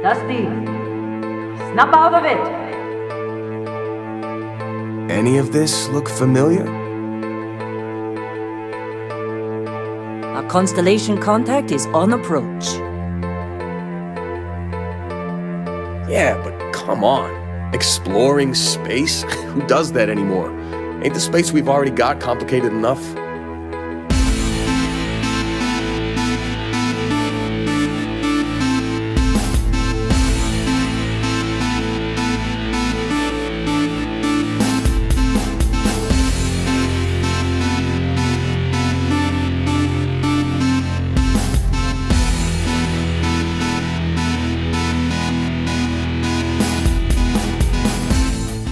Dusty, snap out of it! Any of this look familiar? Our constellation contact is on approach. Yeah, but come on. Exploring space? Who does that anymore? Ain't the space we've already got complicated enough?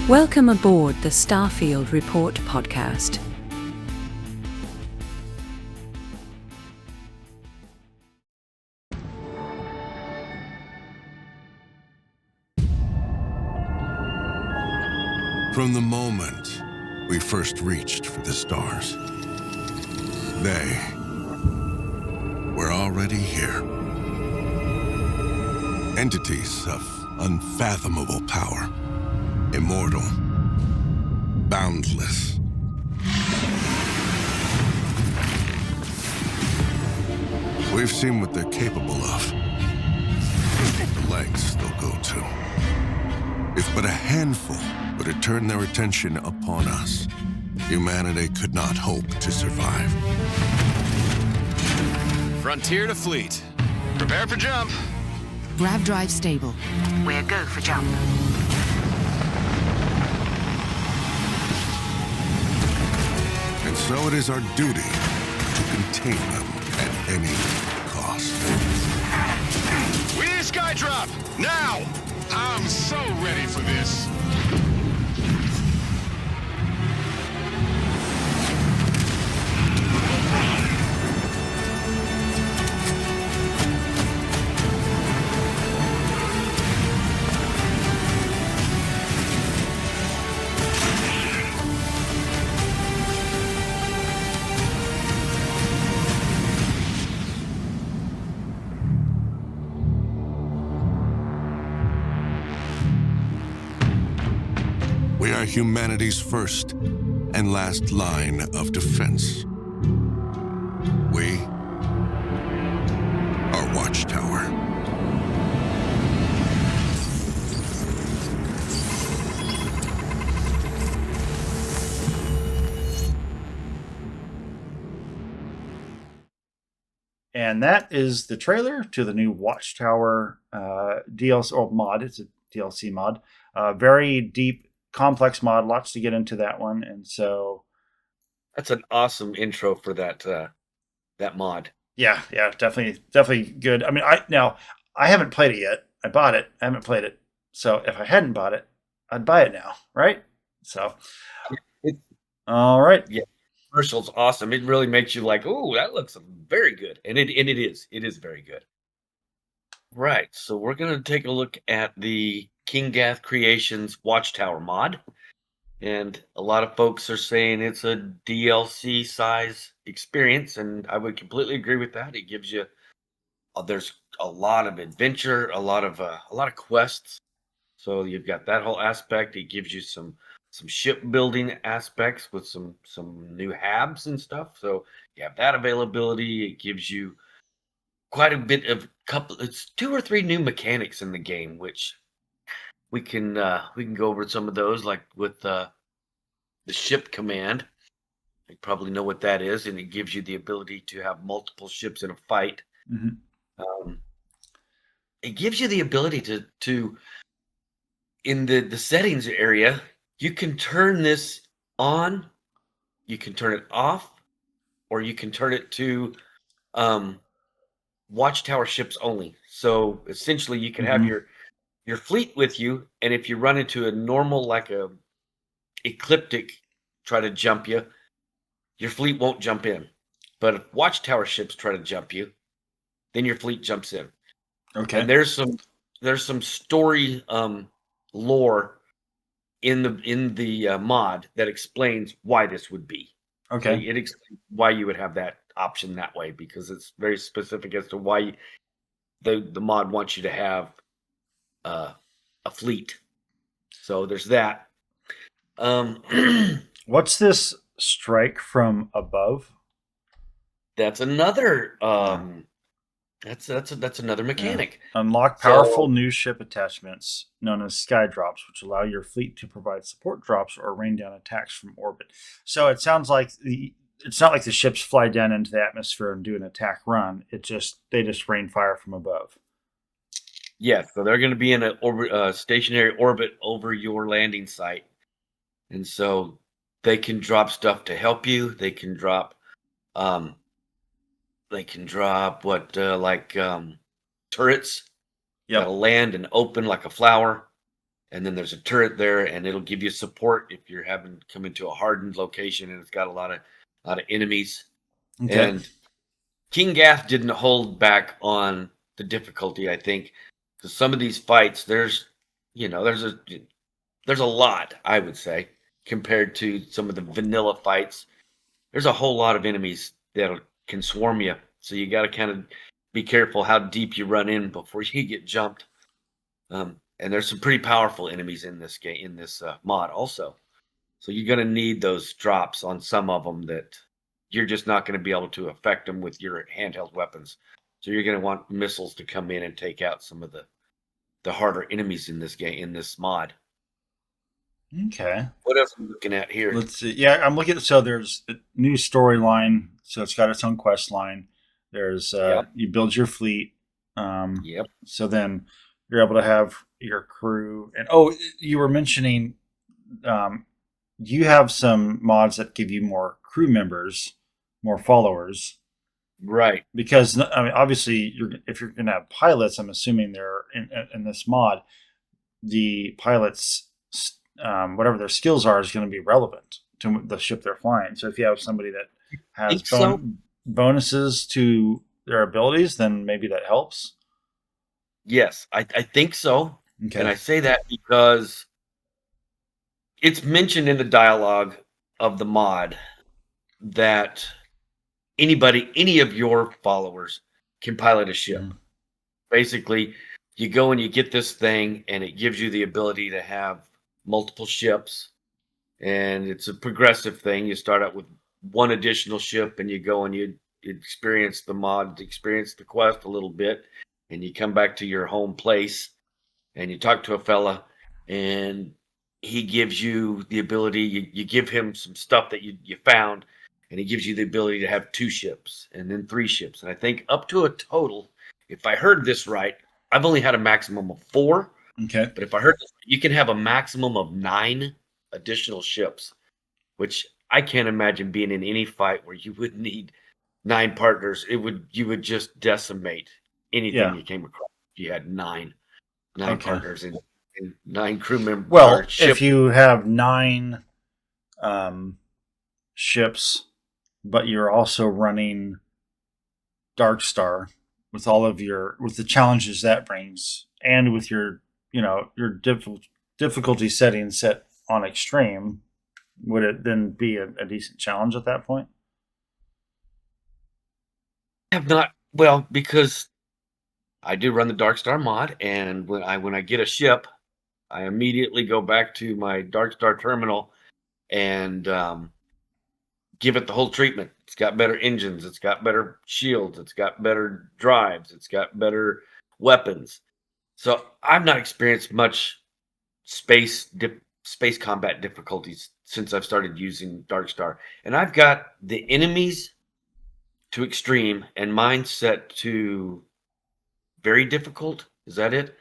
Welcome aboard the Starfield Report podcast. From the moment we first reached for the stars, they were already here. Entities of unfathomable power. Immortal, boundless. We've seen what they're capable of. The lengths they'll go to. If but a handful were to turn their attention upon us, humanity could not hope to survive. Frontier to fleet. Prepare for jump. Grav drive stable. We're go for jump. And so it is our duty to contain them at any cost. We need a sky drop! Now! I'm so ready for this. We are humanity's first and last line of defense. We are Watchtower. And that is the trailer to the new Watchtower DLC or mod. It's a DLC mod. Very deep, complex mod. Lots to get into that one. And so that's an awesome intro for that that mod. Yeah, definitely good. I mean, I haven't played it yet. I bought it. I haven't played it. So if I hadn't bought it, I'd buy it now, right? So, all right. Yeah. Commercial's awesome. It really makes you like, oh, that looks very good. And it is very good. Right. So we're going to take a look at the King Gath Creations Watchtower mod. And a lot of folks are saying it's a DLC size experience, and I would completely agree with that. It gives you there's a lot of adventure, a lot of quests. So you've got that whole aspect. It gives you some shipbuilding aspects with some new habs and stuff. So you have that availability. It gives you quite a bit of it's 2 or 3 new mechanics in the game, which we can go over some of those, like with the ship command. You probably know what that is, and it gives you the ability to have multiple ships in a fight. Mm-hmm. It gives you the ability to in the settings area, you can turn this on, you can turn it off, or you can turn it to Watchtower ships only. So essentially, you can have your fleet with you, and if you run into a normal, like a ecliptic, try to jump you, your fleet won't jump in. But if Watchtower ships try to jump you, then your fleet jumps in. Okay. And there's some story lore in the mod that explains why this would be. Okay. It explains why you would have that option that way, because it's very specific as to why the mod wants you to have a fleet. So there's that. What's this strike from above? That's another that's another mechanic. Unlock powerful new ship attachments known as sky drops, which allow your fleet to provide support drops or rain down attacks from orbit. So it sounds like it's not like the ships fly down into the atmosphere and do an attack run. They just rain fire from above. Yes, so they're going to be in a stationary orbit over your landing site, and so they can drop stuff to help you. They can drop turrets that'll land and open like a flower, and then there's a turret there, and it'll give you support if you're having to come into a hardened location and it's got a lot of enemies. Okay. And King Gath didn't hold back on the difficulty, I think, because some of these fights there's a lot, I would say, compared to some of the vanilla fights. There's a whole lot of enemies that can swarm you, so you got to kind of be careful how deep you run in before you get jumped. And there's some pretty powerful enemies in this game, in this mod also. So you're going to need those drops on some of them that you're just not going to be able to affect them with your handheld weapons. So you're going to want missiles to come in and take out some of the harder enemies in this game, in this mod. Okay. What else are we looking at here? Let's see. Yeah, I'm looking at, so there's a new storyline, so it's got its own quest line. There's you build your fleet. Yep. So then you're able to have your crew, and you were mentioning you have some mods that give you more crew members, more followers. Right. Because I mean, obviously, if you're going to have pilots, I'm assuming they're in this mod, the pilots, whatever their skills are, is going to be relevant to the ship they're flying. So if you have somebody that has bonuses to their abilities, then maybe that helps. Yes, I think so. Okay. And I say that because it's mentioned in the dialogue of the mod that any of your followers can pilot a ship. Basically, you go and you get this thing, and it gives you the ability to have multiple ships, and it's a progressive thing. You start out with one additional ship, and you go and you experience the mod, experience the quest a little bit, and you come back to your home place, and you talk to a fella, and he gives you the ability, you give him some stuff that you found, and he gives you the ability to have 2 ships and then 3 ships. And I think up to a total, if I heard this right, I've only had a maximum of 4. Okay. But if I heard this, you can have a maximum of 9 additional ships, which I can't imagine being in any fight where you would need 9 partners. You would just decimate anything you came across. You had 9 partners and 9 crew members. Well, if you have 9 ships, but you're also running Darkstar with all of with the challenges that brings, and with your difficulty setting set on extreme, would it then be a decent challenge at that point? I have not, because I do run the Darkstar mod, and when I get a ship, I immediately go back to my Darkstar terminal and give it the whole treatment. It's got better engines, it's got better shields, it's got better drives, it's got better weapons. So I've not experienced much space combat difficulties since I've started using Darkstar. And I've got the enemies to extreme and mine set to very difficult. Is that it?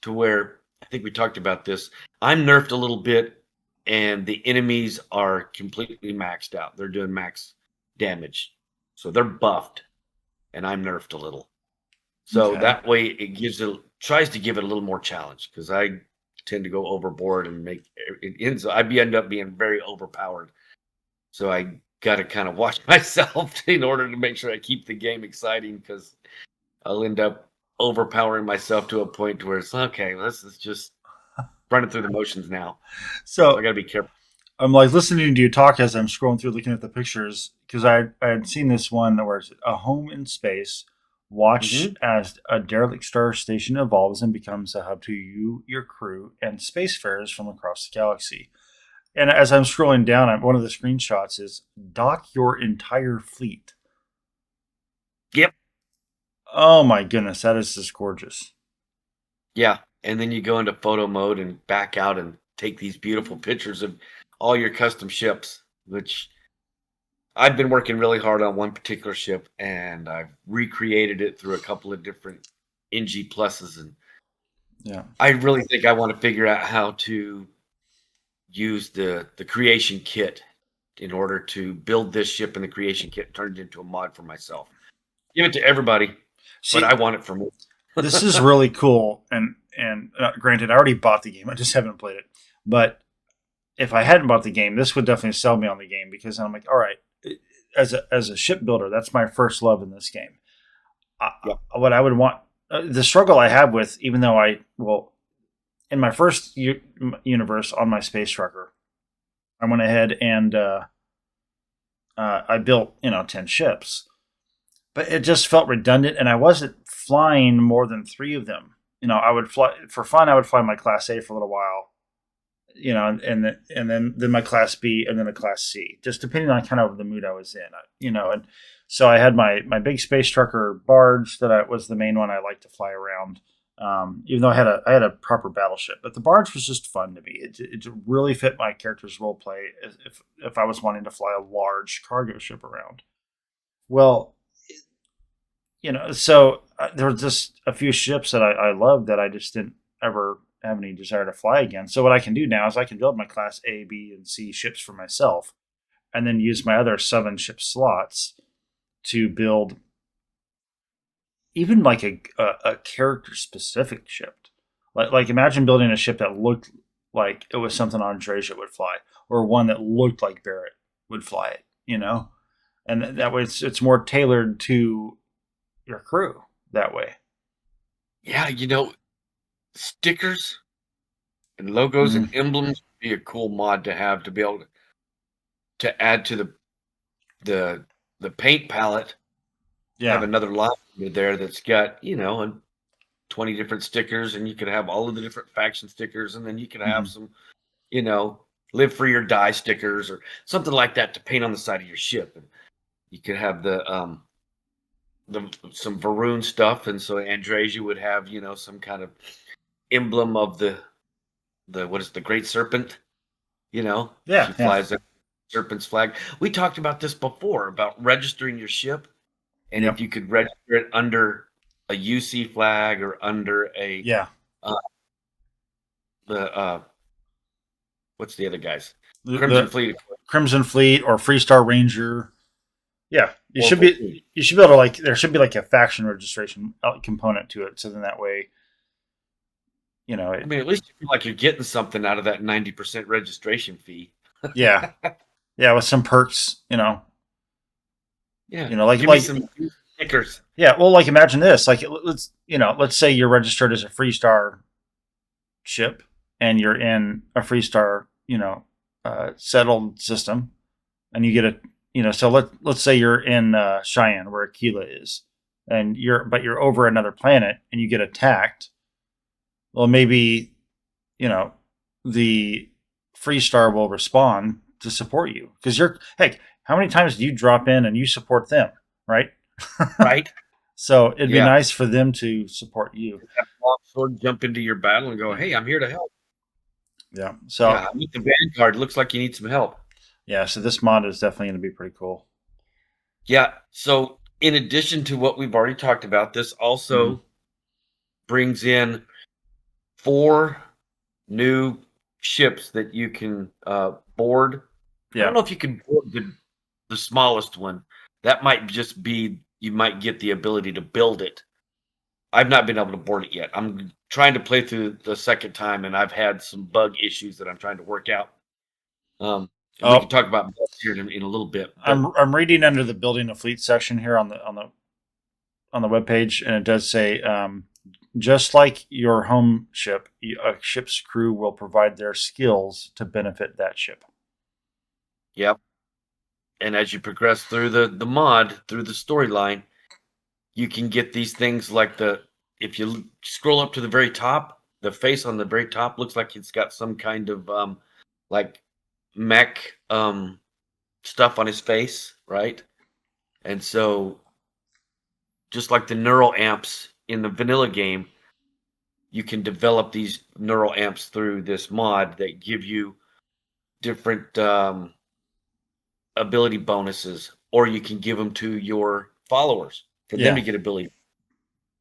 To where, I think we talked about this, I'm nerfed a little bit, and the enemies are completely maxed out. They're doing max damage. So they're buffed, and I'm nerfed a little. So that way it tries to give it a little more challenge, because I tend to go overboard and end up being very overpowered. So I got to kind of watch myself in order to make sure I keep the game exciting, because I'll end up overpowering myself to a point where it's okay, this is just running through the motions now. So I got to be careful. I'm like listening to you talk as I'm scrolling through looking at the pictures, because I had seen this one where it's a home in space, Watch as a derelict star station evolves and becomes a hub to you, your crew, and spacefarers from across the galaxy. And as I'm scrolling down, one of the screenshots is dock your entire fleet. Yep. Oh my goodness, that is just gorgeous. Yeah. And then you go into photo mode and back out and take these beautiful pictures of all your custom ships, which I've been working really hard on one particular ship, and I've recreated it through a couple of different NG pluses. And Yeah. I really think I want to figure out how to use the creation kit in order to build this ship in the creation kit, turn it into a mod for myself. Give it to everybody, but I want it for me. This is really cool. And granted, I already bought the game. I just haven't played it. But if I hadn't bought the game, this would definitely sell me on the game, because I'm like, all right, as a shipbuilder, that's my first love in this game. What I would want, the struggle I have with, even though in my first universe on my space trucker, I went ahead and I built 10 ships, but it just felt redundant, and I wasn't flying more than 3 of them. I would fly for fun. I would fly my Class A for a little while, and then my Class B, and then a Class C, just depending on kind of the mood I was in, And so I had my big space trucker barge that was the main one I liked to fly around. Even though I had a proper battleship, but the barge was just fun to me. It really fit my character's role play if I was wanting to fly a large cargo ship around. Well, so there were just a few ships that I loved that I just didn't ever have any desire to fly again. So what I can do now is I can build my Class A, B, and C ships for myself, and then use my other 7 ship slots to build even like a character specific ship. Like imagine building a ship that looked like it was something Andreja would fly, or one that looked like Barrett would fly it, and that way it's more tailored to your crew that way. Yeah, stickers and logos and emblems would be a cool mod to have, to be able to add to the paint palette. Yeah. Have another line there that's got 20 different stickers, and you could have all of the different faction stickers, and then you could have some live free or die stickers or something like that to paint on the side of your ship. And you could have some Varun stuff, and so Andreja would have some kind of emblem of the what is the Great Serpent, she flies a serpent's flag. We talked about this before, about registering your ship, and if you could register it under a UC flag or under a what's the other guys? Crimson Fleet or Freestar Ranger. Yeah, you should be able to there should be like a faction registration component to it, so then that way, I mean, at least you feel like you're getting something out of that 90% registration fee. Yeah, with some perks, Yeah, like some stickers. Yeah, well, like imagine this, like let's say you're registered as a Freestar ship, and you're in a Freestar, settled system, and you get so let's say you're in Cheyenne, where Aquila is, and you're over another planet, and you get attacked. Well, maybe the Freestar will respond to support you, because how many times do you drop in and you support them, right? Right. So it'd be nice for them to support you. Sword jump into your battle and go, "Hey, I'm here to help." Yeah. So I need the vanguard. Looks like you need some help. Yeah. So this mod is definitely going to be pretty cool. Yeah. So in addition to what we've already talked about, this also brings in 4 new ships that you can board. Yeah. I don't know if you can board the smallest one. That might just be, you might get the ability to build it. I've not been able to board it yet. I'm trying to play through the second time, and I've had some bug issues that I'm trying to work out. We can talk about bugs here in a little bit. I'm reading under the building a fleet section here on the webpage, and it does say, just like your home ship, a ship's crew will provide their skills to benefit that ship. Yep. And as you progress through the mod, through the storyline, you can get these things like if you scroll up to the very top, the face on the very top looks like it's got some kind of like mech stuff on his face, right? And so just like the neural amps in the vanilla game, you can develop these neural amps through this mod that give you different ability bonuses, or you can give them to your followers for them to get ability.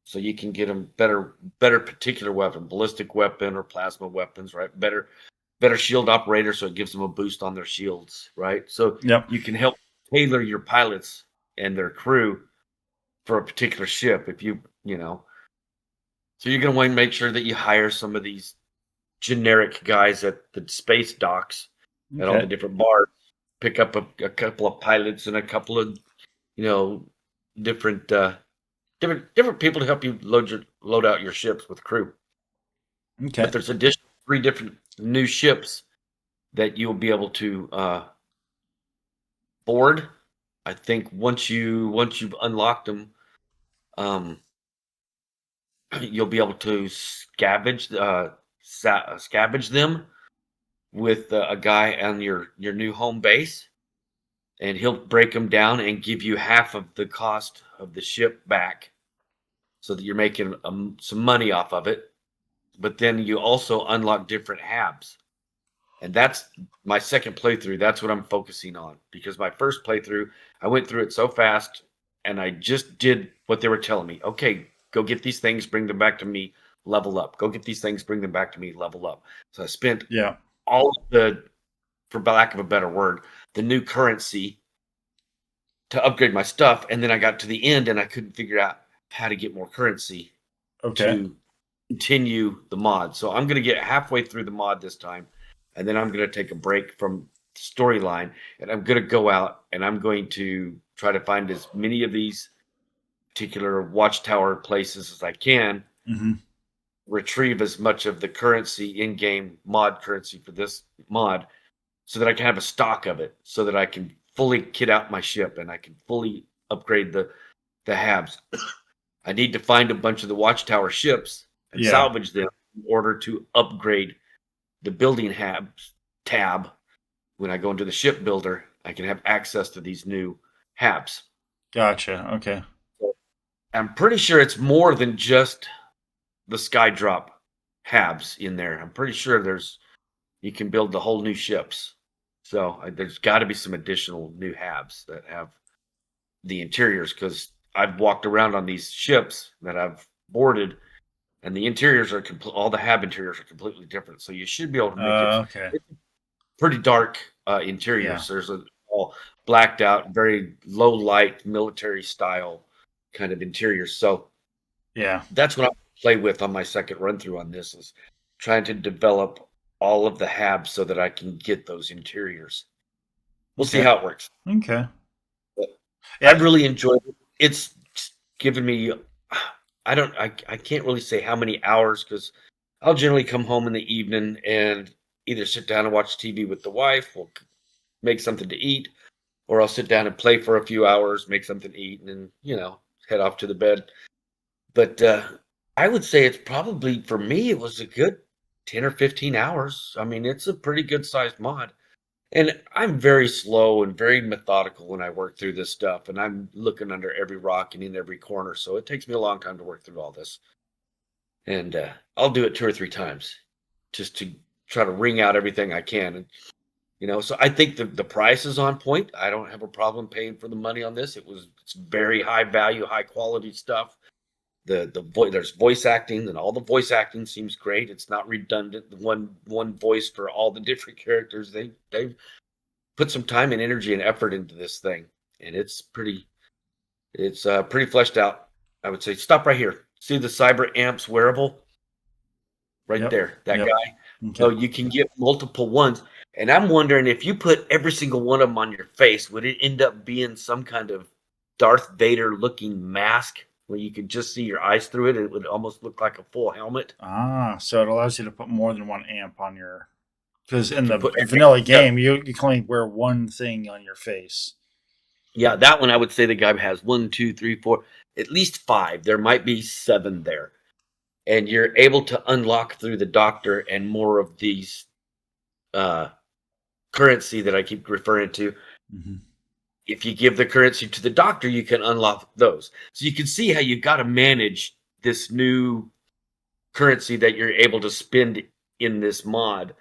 So you can get them better particular weapon, ballistic weapon or plasma weapons, right? Better shield operator, so it gives them a boost on their shields, right? So you can help tailor your pilots and their crew for a particular ship. If you know, so you're going to want to make sure that you hire some of these generic guys at the space docks at all the different bars, pick up a couple of pilots and a couple of different different people to help you load out your ships with crew. Okay. But there's additional 3 different new ships that you'll be able to board. I think once you've unlocked them, you'll be able to scavenge them with a guy on your new home base, and he'll break them down and give you half of the cost of the ship back, so that you're making some money off of it. But then you also unlock different habs, and that's my second playthrough. That's what I'm focusing on, because my first playthrough, I went through it so fast, and I just did what they were telling me. Okay, go get these things, bring them back to me, level up. Go get these things, bring them back to me, level up. So I spent all of the, for lack of a better word, the new currency to upgrade my stuff, and then I got to the end and I couldn't figure out how to get more currency to continue the mod. So I'm going to get halfway through the mod this time, and then I'm going to take a break from the storyline, and I'm going to go out and I'm going to try to find as many of these particular Watchtower places as I can, retrieve as much of the currency, in-game mod currency for this mod, so that I can have a stock of it, so that I can fully kit out my ship and I can fully upgrade the habs. I need to find a bunch of the Watchtower ships and salvage them in order to upgrade the building habs tab. When I go into the ship builder, I can have access to these new habs. Gotcha. Okay. So I'm pretty sure it's more than just the Skydrop habs in there. I'm pretty sure you can build the whole new ships. So there's got to be some additional new habs that have the interiors, because I've walked around on these ships that I've boarded, and the interiors are all the hab interiors are completely different. So you should be able to make it pretty dark interiors. There's all blacked out, very low light, military style kind of interiors. So that's what I play with on my second run through on this, is trying to develop all of the habs so that I can get those interiors. We'll see how it works. Okay. I've really enjoyed it. It's given me, I can't really say how many hours, because I'll generally come home in the evening and either sit down and watch TV with the wife, or make something to eat, or I'll sit down and play for a few hours, make something to eat, and then, head off to the bed. But I would say it's probably, for me, it was a good 10 or 15 hours. I mean, it's a pretty good sized mod. And I'm very slow and very methodical when I work through this stuff. And I'm looking under every rock and in every corner. So it takes me a long time to work through all this. And I'll do it 2 or 3 times just to try to wring out everything I can. And, so I think the price is on point. I don't have a problem paying for the money on this. It's very high value, high quality stuff. There's voice acting, and all the voice acting seems great. It's not redundant. The one voice for all the different characters. They've put some time and energy and effort into this thing, and it's pretty fleshed out. I would say stop right here. See the Cyber Amps wearable right there. That guy. Okay. So you can get multiple ones, and I'm wondering if you put every single one of them on your face, would it end up being some kind of Darth Vader looking mask, where you could just see your eyes through it, and it would almost look like a full helmet? So it allows you to put more than one amp on your... Because in the vanilla game, you can only wear one thing on your face. Yeah, that one I would say the guy has 1, 2, 3, 4. at least 5. There might be 7 there. And you're able to unlock through the doctor and more of these currency that I keep referring to. Mm-hmm. If you give the currency to the doctor, you can unlock those. So you can see how you got to manage this new currency that you're able to spend in this mod.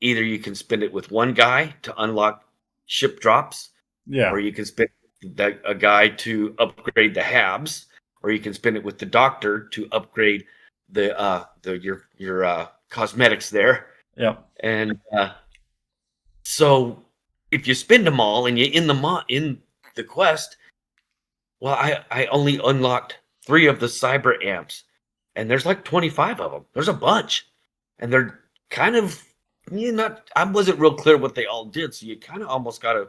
Either you can spend it with one guy to unlock ship drops, Yeah. or you can spend a guy to upgrade the habs, or you can spend it with the doctor to upgrade your cosmetics there. Yeah. And so if you spend them all and you're in the quest, well, I only unlocked 3 of the cyber amps, and there's like 25 of them. There's a bunch, and they're kind of I wasn't real clear what they all did, so you kind of almost gotta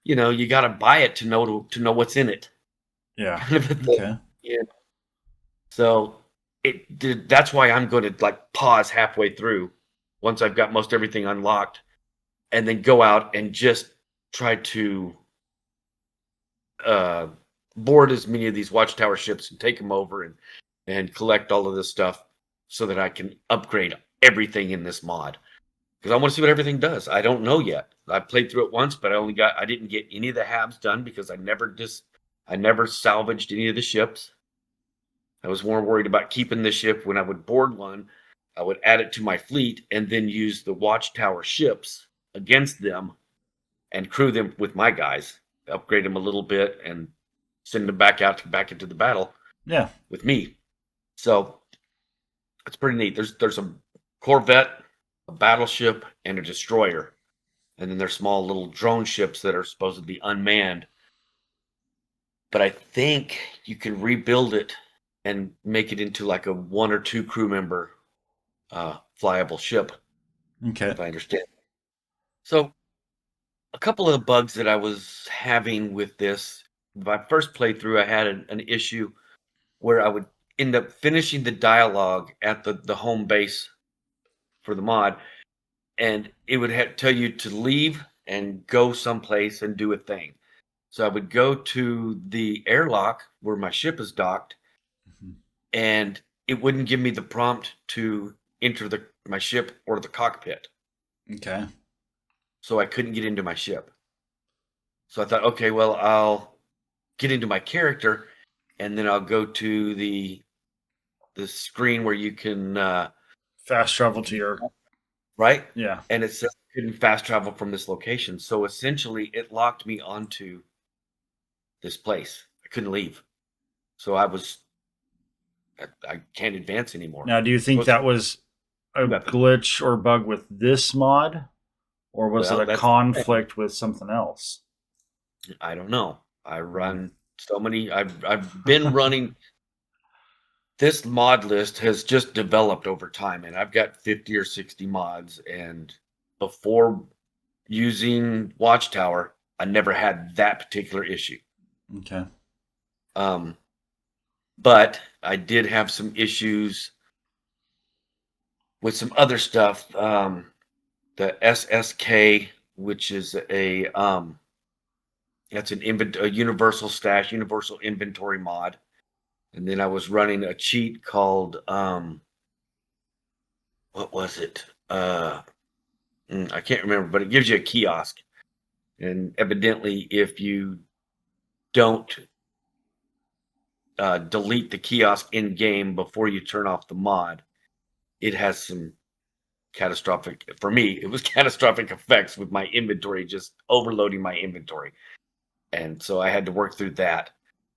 you gotta buy it to know what's in it. Yeah. Kind of a thing. Okay. Yeah. So that's why I'm going to like pause halfway through once I've got most everything unlocked, and then go out and just try to board as many of these Watchtower ships and take them over and collect all of this stuff so that I can upgrade everything in this mod. Because I want to see what everything does. I don't know yet. I played through it once, but I didn't get any of the habs done because I never salvaged any of the ships. I was more worried about keeping the ship. When I would board one, I would add it to my fleet and then use the Watchtower ships against them and crew them with my guys, upgrade them a little bit, and send them back into the battle. Yeah. With me. So it's pretty neat. There's a corvette, a battleship, and a destroyer, and then there's small little drone ships that are supposed to be unmanned. But I think you can rebuild it and make it into like a 1 or 2 crew member flyable ship. Okay. If I understand. So a couple of the bugs that I was having with this, my first playthrough, I had an issue where I would end up finishing the dialogue at the home base for the mod, and it would tell you to leave and go someplace and do a thing. So I would go to the airlock where my ship is docked, and it wouldn't give me the prompt to enter my ship or the cockpit. Okay. So I couldn't get into my ship. So I thought, okay, well, I'll get into my character, and then I'll go to the screen where you can fast travel to your right. Yeah. And it says I couldn't fast travel from this location. So essentially, it locked me onto this place. I couldn't leave. So I can't advance anymore. Now, do you think that was a glitch or bug with this mod, or was it a conflict with something else? I don't know. I run so many. I've been running. This mod list has just developed over time, and I've got 50 or 60 mods. And before using Watchtower, I never had that particular issue. Okay. But I did have some issues with some other stuff. The SSK, which is that's a universal stash, universal inventory mod. And then I was running a cheat called what was it? I can't remember, but it gives you a kiosk. And evidently, if you don't delete the kiosk in game before you turn off the mod, it has some catastrophic, for me, it was catastrophic effects with my inventory, just overloading my inventory. And so I had to work through that.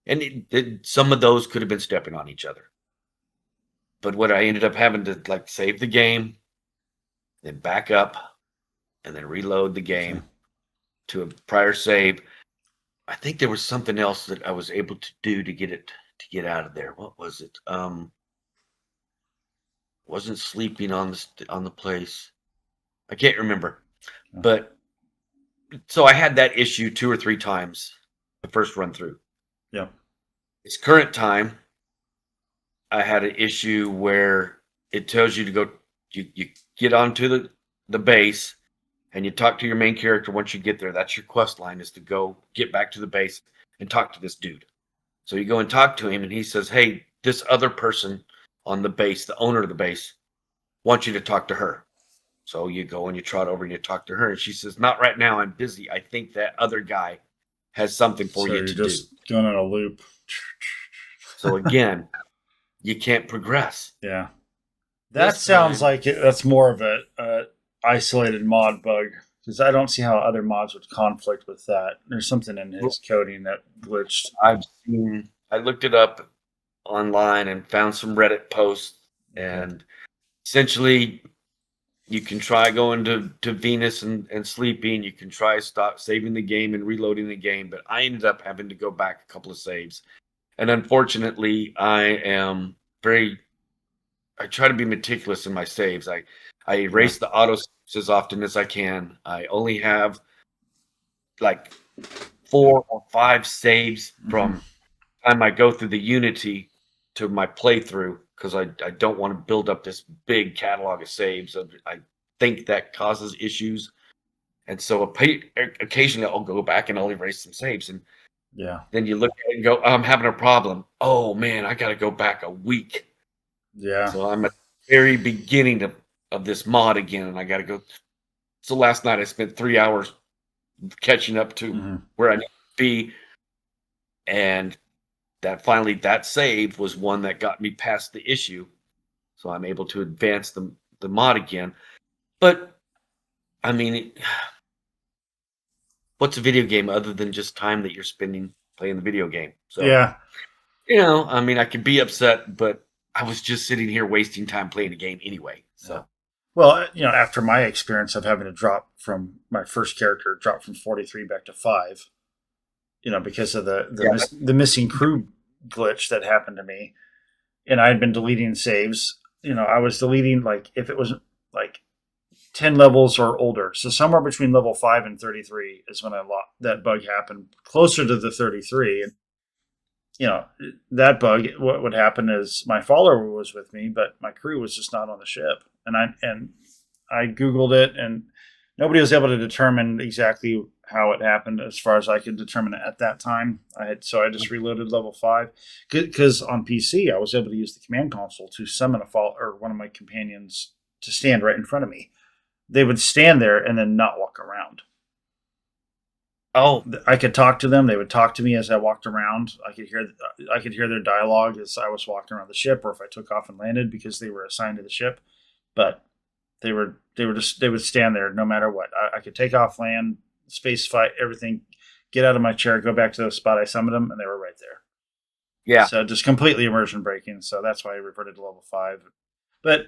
And some of those could have been stepping on each other. But what I ended up having to like save the game, then back up, and then reload the game to a prior save. I think there was something else that I was able to do to get out of there. What was it? Wasn't sleeping on the place. I can't remember. But so I had that issue 2 or 3 times the first run through. Yeah. This current time, I had an issue where it tells you to go. You get onto the base, and you talk to your main character. Once you get there, that's your quest line, is to go get back to the base and talk to this dude. So you go and talk to him, and he says, "Hey, this other person on the base, the owner of the base, wants you to talk to her." So you go and you trot over and you talk to her, and she says, "Not right now. I'm busy. I think that other guy has something for So you you're to just do." going on a loop. So again, you can't progress. Yeah. That This sounds time- like that's more of a isolated mod bug, because I don't see how other mods would conflict with that. There's something in his coding that glitched. I looked it up online and found some Reddit posts, and essentially you can try going to Venus and sleeping. You can try stop saving the game and reloading the game, but I ended up having to go back a couple of saves. And unfortunately, I try to be meticulous in my saves. I erase the auto saves as often as I can. I only have like 4 or 5 saves from time I go through the Unity to my playthrough, because I don't want to build up this big catalog of saves. I think that causes issues. And so occasionally I'll go back and I'll erase some saves. And Yeah. then you look at it and go, I'm having a problem. Oh, man, I got to go back a week. Yeah. So I'm at the very beginning of this mod again, and I got to go. So last night I spent 3 hours catching up to where I need to be. And that save was one that got me past the issue. So I'm able to advance the mod again. But, I mean, what's a video game other than just time that you're spending playing the video game? So, Yeah. I mean, I could be upset, but I was just sitting here wasting time playing a game anyway. So, Well, after my experience of having to drop from my first character, drop from 43 back to 5, because of the missing crew glitch that happened to me, and I had been deleting saves. I was deleting, like, if it was like 10 levels or older. So somewhere between level 5 and 33 is when that bug happened, closer to the 33. And, that bug, what would happen is my follower was with me, but my crew was just not on the ship. And I Googled it, and nobody was able to determine exactly how it happened as far as I could determine it at that time. I just reloaded level 5, because on PC I was able to use the command console to summon one of my companions to stand right in front of me. They would stand there and then not walk around. Oh, I could talk to them. They would talk to me as I walked around. I could hear their dialogue as I was walking around the ship, or if I took off and landed, because they were assigned to the ship. But they would stand there no matter what. I could take off, land, space fight, everything, get out of my chair, go back to the spot I summoned them, and they were right there. yeah. So just completely immersion breaking. So that's why I reverted to level 5. But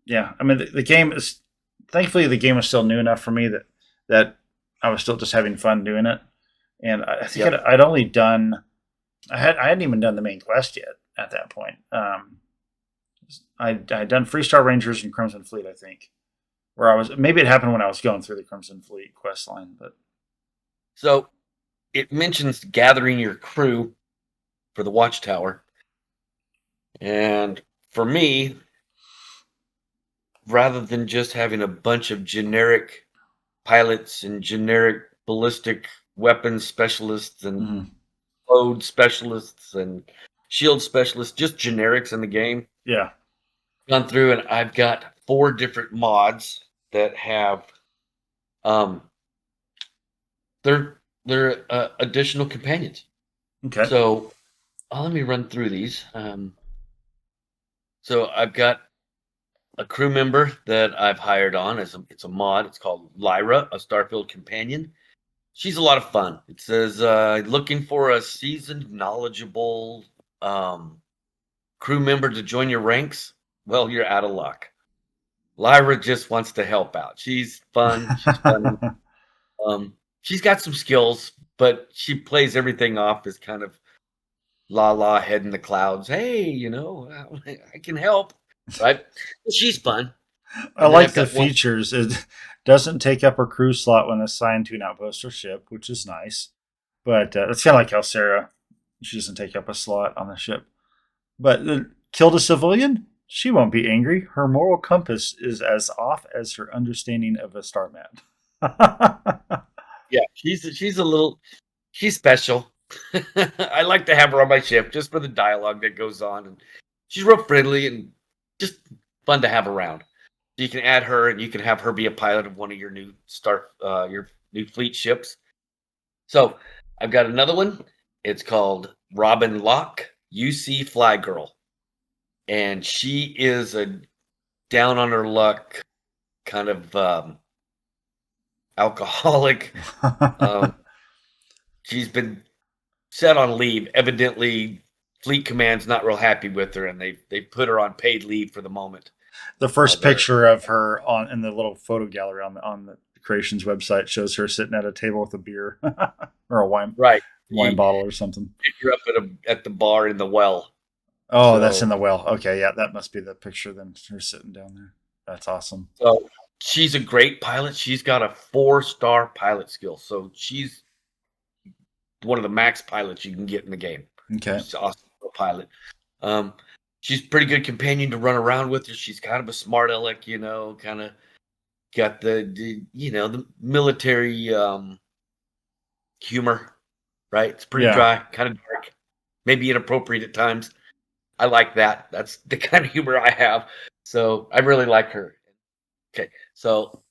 yeah. I mean, the game is, thankfully the game was still new enough for me that I was still just having fun doing it. And I think I'd only done, I hadn't even done the main quest yet at that point. I'd done Freestar Rangers and Crimson Fleet, I think, where maybe it happened when I was going through the Crimson Fleet quest line, but. So it mentions gathering your crew for the Watchtower. And for me, rather than just having a bunch of generic pilots and generic ballistic weapons specialists and load specialists and shield specialists, just generics in the game. Yeah. Gone through, and I've got 4 different mods that have they're additional companions. Okay. So let me run through these. So I've got a crew member that I've hired on it's a mod. It's called Lyria, a Starfield companion. She's a lot of fun. It says looking for a seasoned, knowledgeable crew member to join your ranks. Well, you're out of luck. Lyria just wants to help out. She's fun. She's funny. She's got some skills, but she plays everything off as kind of la head in the clouds. Hey, I can help. Right? She's fun. I like the features. It doesn't take up her crew slot when assigned to an outpost or ship, which is nice. But it's kind of like how Sarah, she doesn't take up a slot on the ship. But killed a civilian? She won't be angry. Her moral compass is as off as her understanding of a star map. Yeah, she's special. I like to have her on my ship just for the dialogue that goes on, and she's real friendly and just fun to have around. You can add her, and you can have her be a pilot of one of your new your new fleet ships. So I've got another one. It's called Robin Locke, UC Fly Girl, and she is a down on her luck kind of alcoholic. She's been set on leave. Evidently, Fleet Command's not real happy with her, and they put her on paid leave for the moment. The first picture of her in the little photo gallery on the Creations website shows her sitting at a table with a beer or a wine bottle or something. Pick her up at the bar in the well. Oh, so, that's in the well. Okay, yeah, that must be the picture. Then her sitting down there. That's awesome. So she's a great pilot. She's got a 4-star pilot skill. So she's one of the max pilots you can get in the game. Okay, she's awesome pilot. She's a pretty good companion to run around with her. She's kind of a smart aleck, kind of got the military humor, right? It's pretty dry, kind of dark, maybe inappropriate at times. I like that. That's the kind of humor I have. So I really like her. Okay, so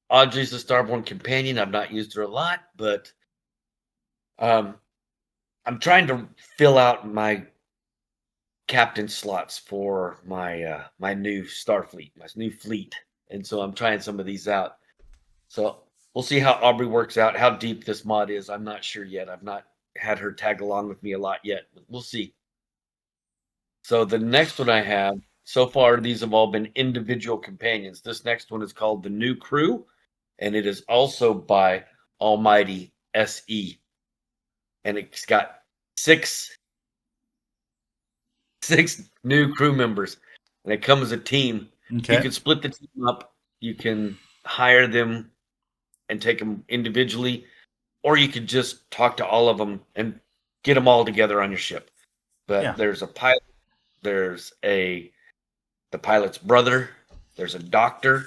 Audrey's the Starborn companion. I've not used her a lot, but I'm trying to fill out my captain slots for my my new Starfleet, my new fleet, and so I'm trying some of these out. So we'll see how Aubrey works out. How deep this mod is, I'm not sure yet. I've not had her tag along with me a lot yet, but we'll see. So the next one I have, so far these have all been individual companions. This next one is called The New Crew, and it is also by Almighty SE. And it's got six new crew members. And they come as a team. Okay. You can split the team up. You can hire them and take them individually, or you could just talk to all of them and get them all together on your ship. But there's a pilot, there's the pilot's brother, there's a doctor,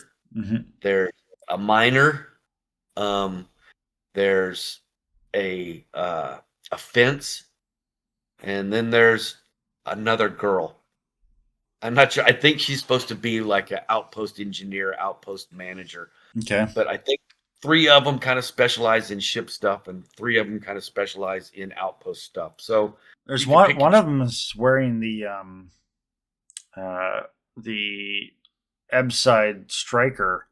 there's a miner, there's a fence, and then there's another girl. I'm not sure. I think she's supposed to be like an outpost engineer, outpost manager. Okay. But I think 3 of them kind of specialize in ship stuff, and 3 of them kind of specialize in outpost stuff. So there's one of them is wearing the Ebside Striker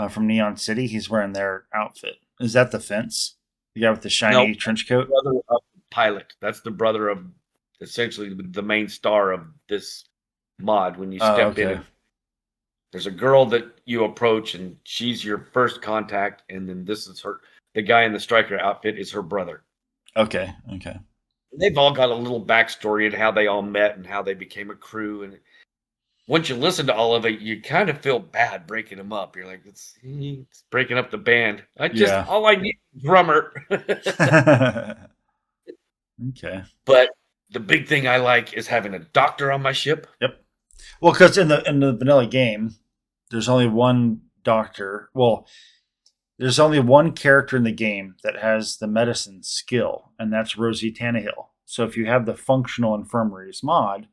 from Neon City. He's wearing their outfit. Is that the fence? The guy with the shiny trench coat? Brother of the pilot. That's the brother of essentially the main star of this mod. When you step in, there's a girl that you approach, and she's your first contact, and then this is her. The guy in the striker outfit is her brother. Okay. They've all got a little backstory and how they all met and how they became a crew. And once you listen to all of it, you kind of feel bad breaking them up. You're like, it's breaking up the band. All I need is a drummer. Okay. But the big thing I like is having a doctor on my ship. Yep. Well, because in the vanilla game, there's only one doctor. Well, there's only one character in the game that has the medicine skill, and that's Rosie Tannehill. So if you have the functional infirmaries mod,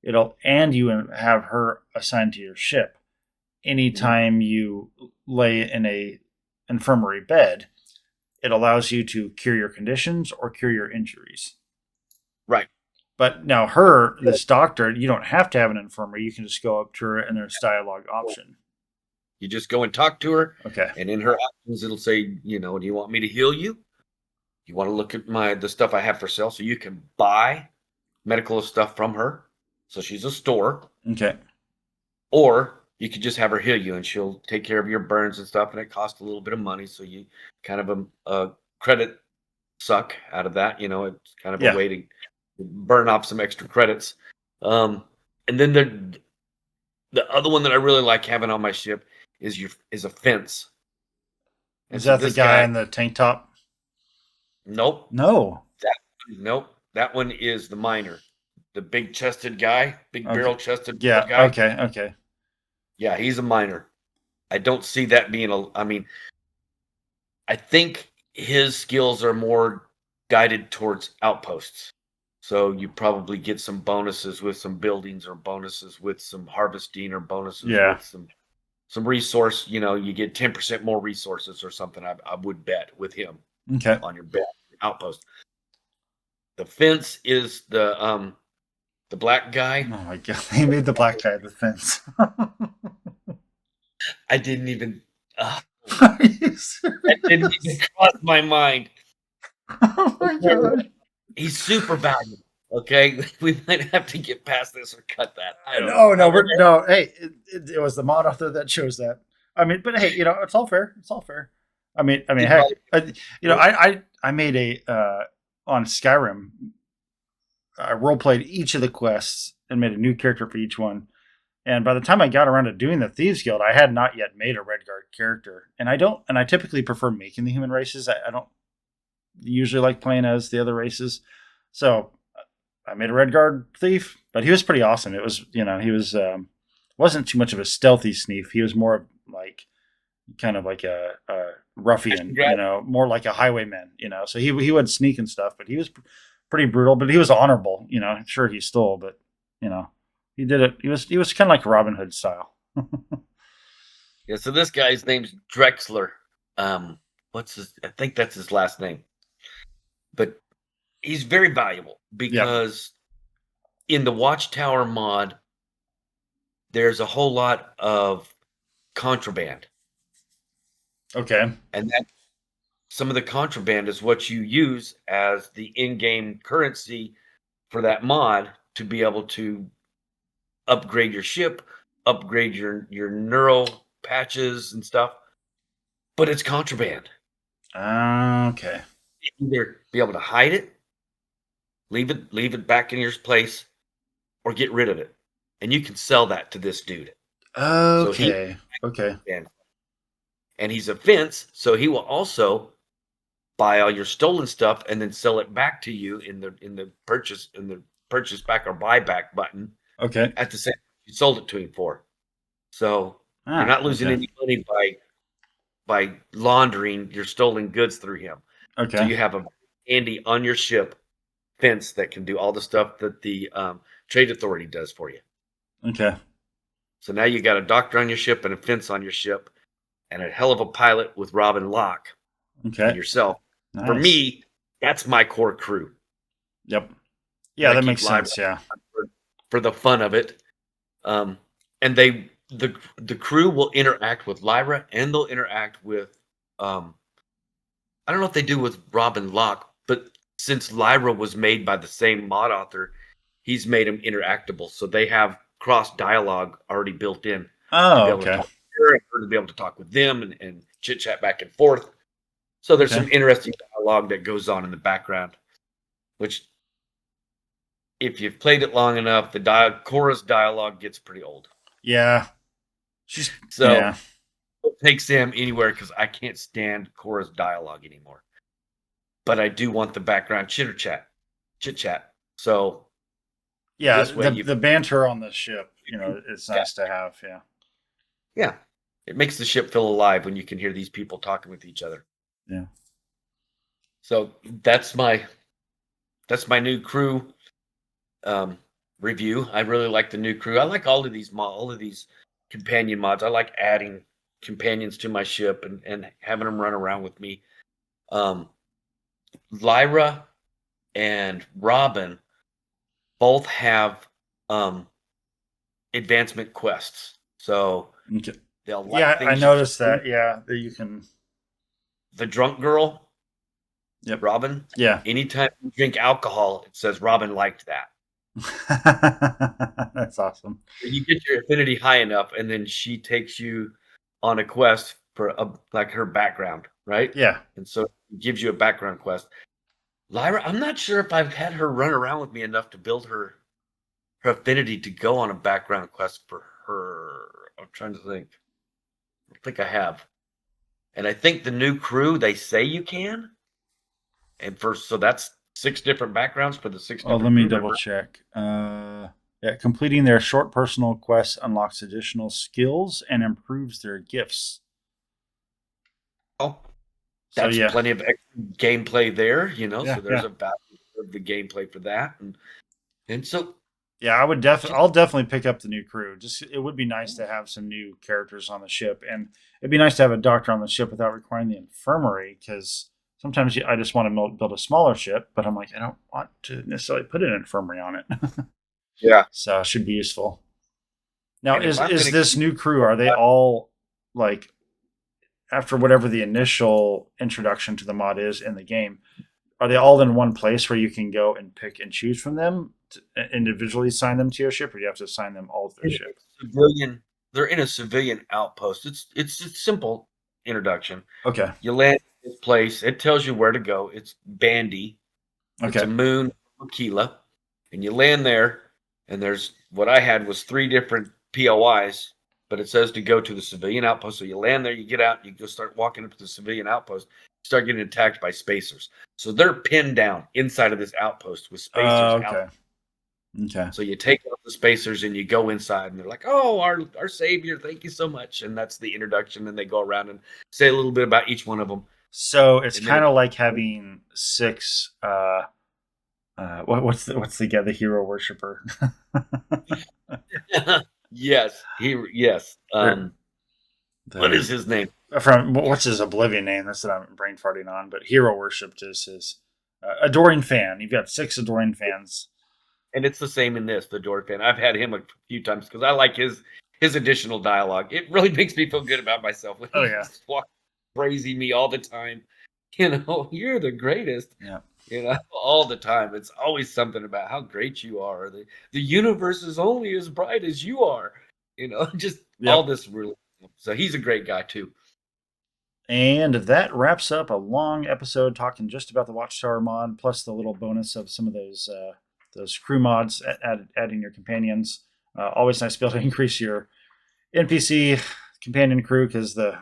you have her assigned to your ship. Anytime you lay in a infirmary bed, it allows you to cure your conditions or cure your injuries. Right. But now this doctor, you don't have to have an infirmary. You can just go up to her and there's dialogue option. You just go and talk to her. Okay. And in her options, it'll say, do you want me to heal you? You want to look at the stuff I have for sale? So you can buy medical stuff from her. So she's a store. Okay. Or you could just have her heal you, and she'll take care of your burns and stuff, and it costs a little bit of money. So you kind of a credit suck out of that. It's kind of a way to burn off some extra credits. And then the other one that I really like having on my ship is a fence. And is that the guy in the tank top? Nope. No. Nope. That one is the miner. The big chested guy, barrel chested guy. Okay. Yeah, he's a miner. I don't see that being I think his skills are more guided towards outposts. So you probably get some bonuses with some buildings, or bonuses with some harvesting, or bonuses Yeah. with some resource. You get 10% more resources or something. I would bet with him Okay. on your bet outpost. The fence is the black guy. Oh my god, they made the black guy the fence. I didn't even. Are you serious? That didn't even cross my mind. Oh my god. He's super valuable. Okay, we might have to get past this or cut that. I don't No, know. no. Hey, it was the mod author that chose that. I mean, but hey, it's all fair. It's all fair. I mean, heck, I made a on Skyrim. I role played each of the quests and made a new character for each one. And by the time I got around to doing the Thieves Guild, I had not yet made a Redguard character. And I typically prefer making the human races. I don't usually like playing as the other races. So I made a Redguard thief, but he was pretty awesome. It was, he was, wasn't too much of a stealthy sneak. He was more like, kind of like a ruffian, more like a highwayman, so he would sneak and stuff, but he was pretty brutal, but he was honorable, sure he stole, but he did it. He was kind of like Robin Hood style. Yeah, so this guy's name's Drexler. I think that's his last name. But he's very valuable because in the Watchtower mod, there's a whole lot of contraband. Okay. And that some of the contraband is what you use as the in-game currency for that mod to be able to upgrade your ship, upgrade your neural patches and stuff. But it's contraband. Okay. You either be able to hide it, leave it back in your place, or get rid of it. And you can sell that to this dude. Okay. Okay. And he's a fence, so he will also buy all your stolen stuff and then sell it back to you in the purchase back or buyback button. Okay. At the same you sold it to him for. So you're not losing any money by laundering your stolen goods through him. Okay. So you have a handy on your ship fence that can do all the stuff that the trade authority does for you. Okay. So now you got a doctor on your ship and a fence on your ship and a hell of a pilot with Rob and Locke. Okay. And yourself. Nice. For me, that's my core crew. Yep. Yeah, that makes sense. Yeah. For the fun of it. And the crew will interact with Lyra, and they'll interact with I don't know if they do with Rob and Locke, but since Lyra was made by the same mod author, he's made them interactable. So they have cross dialogue already built in. Oh, to be able to talk to her and her to be able to talk with them and chit chat back and forth. So there's some interesting dialogue that goes on in the background, which if you've played it long enough, the chorus dialogue gets pretty old. Yeah. It takes them anywhere because I can't stand chorus dialogue anymore. But I do want the background chit chat. So yeah, the banter on the ship, it's nice to have. Yeah. Yeah. It makes the ship feel alive when you can hear these people talking with each other. Yeah. So that's my new crew review. I really like the new crew. I like all of these companion mods. I like adding companions to my ship and having them run around with me. Lyra and Robin both have advancement quests. So they'll like I noticed that. Yeah, that you can. The drunk girl. Yep. Robin. Yeah. Anytime you drink alcohol, it says Robin liked that. That's awesome. You get your affinity high enough, and then she takes you on a quest for like her background, right? Yeah. And so it gives you a background quest. Lyra, I'm not sure if I've had her run around with me enough to build her affinity to go on a background quest for her. I'm trying to think. I don't think I have. And I think the new crew, they say you can. And so that's 6 different backgrounds for the 6 different let me crew double members. check. Completing their short personal quest unlocks additional skills and improves their gifts. Oh. So yeah, plenty of extra gameplay there, you know. Yeah, So there's yeah. a value of the gameplay for that, and so yeah, I would I'll definitely pick up the new crew. Just it would be nice to have some new characters on the ship, and it'd be nice to have a doctor on the ship without requiring the infirmary. Because sometimes I just want to build a smaller ship, but I'm like, I don't want to necessarily put an infirmary on it. yeah. So it should be useful. Now, And if is I'm is gonna this new crew? Are they all like after whatever the initial introduction to the mod is in the game? Are they all in one place where you can go and pick and choose from them, to individually assign them to your ship, or do you have to assign them all to their ship? They're in a civilian outpost. It's a simple introduction. Okay. You land in this place. It tells you where to go. It's Bandy. It's a Okay. moon, Aquila, and you land there. And there's what I had was 3 different POIs, but it says to go to the civilian outpost. So you land there, you get out, you go start walking up to the civilian outpost. Start getting attacked by spacers. So they're pinned down inside of this outpost with spacers Okay. out. Okay. So you take out the spacers and you go inside, and they're like, "Oh, our savior, thank you so much." And that's the introduction. And they go around and say a little bit about each one of them. So it's And then kind of like having 6. What's the guy, the hero worshiper? Yes, yes. What is his name? From what's his Oblivion name? That's what I'm brain farting on. But hero worshipped is his adoring fan. You've got 6 adoring fans. And it's the same in this, the Dorfin. I've had him a few times because I like his additional dialogue. It really makes me feel good about myself. When Oh, yeah. he's praising me all the time. You know, you're the greatest. Yeah. You know, all the time. It's always something about how great you are. The universe is only as bright as you are. You know, just all this really. So he's a great guy too. And that wraps up a long episode talking just about the Watchtower mod, plus the little bonus of some of those crew mods, adding your companions. Always nice to be able to increase your NPC companion crew, because the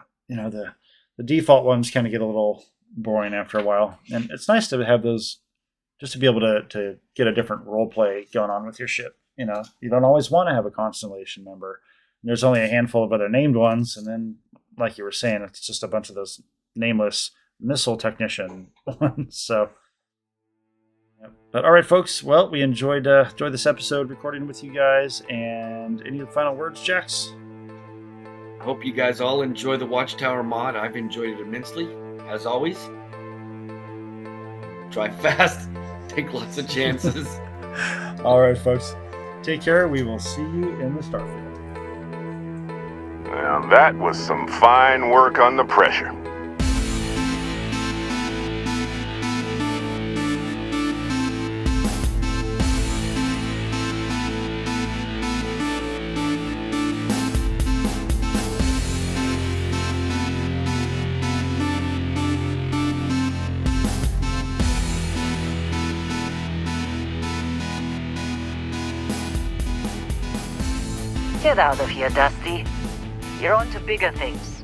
default ones kind of get a little boring after a while, and it's nice to have those just to be able to get a different role play going on with your ship. You know, you don't always want to have a Constellation member. There's only a handful of other named ones, and then, like you were saying, it's just a bunch of those nameless missile technician ones. So, but all right, folks. Well, we enjoyed this episode recording with you guys. And any final words, Jax? I hope you guys all enjoy the Watchtower mod. I've enjoyed it immensely, as always. Drive fast, take lots of chances. All right, folks. Take care. We will see you in the Starfield. Now that was some fine work on the pressure. Get out of here, Dusty. You're on to bigger things.